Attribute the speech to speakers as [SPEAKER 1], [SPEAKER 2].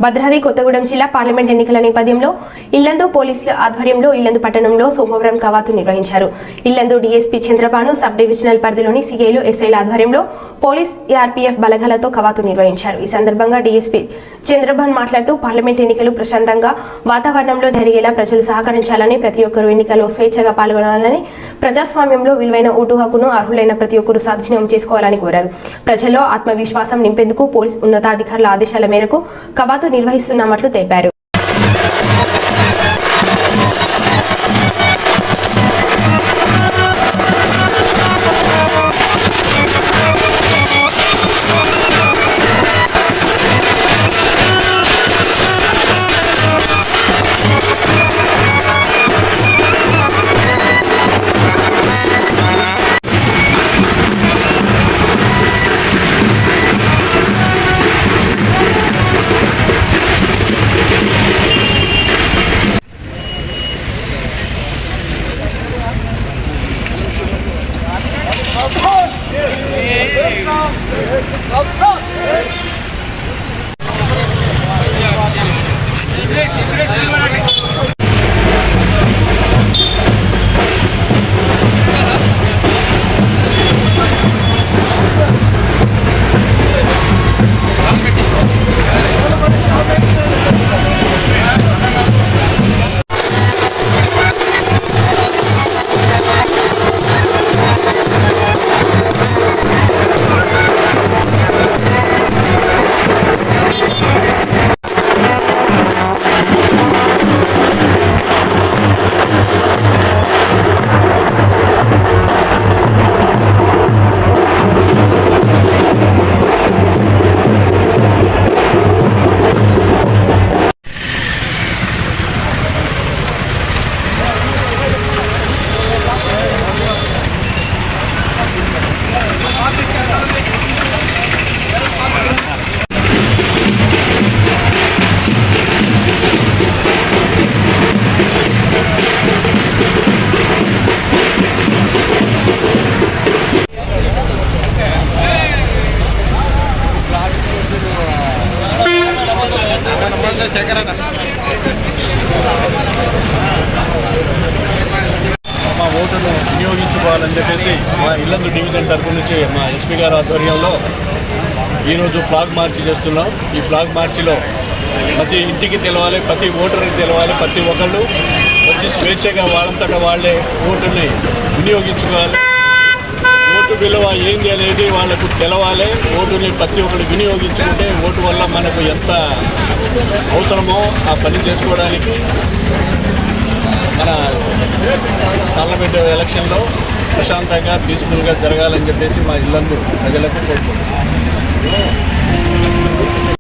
[SPEAKER 1] భద్రాద్రి కొత్తగూడెం జిల్లా పార్లమెంట్ ఎన్నికల నేపథ్యంలో ఇల్లందు పోలీసుల ఆధ్వర్యంలో ఇల్లందు పట్టణంలో సోమవారం కవాతు నిర్వహించారు. Yellandu DSP Chandrabhanu sub divisional పరిధిలోని సీఐలు ఎస్ఐల ఆధ్వర్యంలో పోలీస్ ఆర్పీఎఫ్ బలగాలతో కవాతు నిర్వహించారు. ఈ సందర్భంగా డీఎస్పీ చంద్రబాన్ మాట్లాడుతూ పార్లమెంట్ ఎన్నికలు ప్రశాంతంగా వాతావరణంలో జరిగేలా ప్రజలు సహకరించాలని, ప్రతి ఒక్కరూ ఎన్నికల్లో స్వేచ్ఛగా పాల్గొనాలని, ప్రజాస్వామ్యంలో విలువైన ఓటు హక్కును అర్హులైన ప్రతి ఒక్కరూ సద్వినియోగం చేసుకోవాలని కోరారు. ప్రజల్లో ఆత్మవిశ్వాసం నింపేందుకు పోలీస్ ఉన్నతాధికారుల ఆదేశాల మేరకు కవాతు నిర్వహిస్తున్నామట్లు తెలిపారు.
[SPEAKER 2] మా ఓటును వినియోగించుకోవాలని చెప్పేసి మా ఇల్లందు డివిజన్ తరఫు నుంచి మా ఎస్పీ గారి ఆధ్వర్యంలో ఈరోజు ఫ్లాగ్ మార్చి చేస్తున్నాం. ఈ ఫ్లాగ్ మార్చిలో ప్రతి ఇంటికి తెలవాలి, ప్రతి ఓటర్కి తెలవాలి, ప్రతి ఒక్కళ్ళు వచ్చి స్వేచ్ఛగా వాళ్ళంతటా వాళ్ళే ఓటుని వినియోగించుకోవాలి. ఓటు విలువ ఏంది అనేది వాళ్ళకు తెలవాలి. ఓటుని ప్రతి ఒక్కరు వినియోగించుకుంటే ఓటు వల్ల మనకు ఎంత అవసరమో ఆ పని చేసుకోవడానికి మన పార్లమెంట్ ఎలక్షన్లో ప్రశాంతంగా పీస్ఫుల్గా జరగాలని చెప్పేసి మా ఇల్లందు ప్రజలకు కోరుకుంటున్నాం.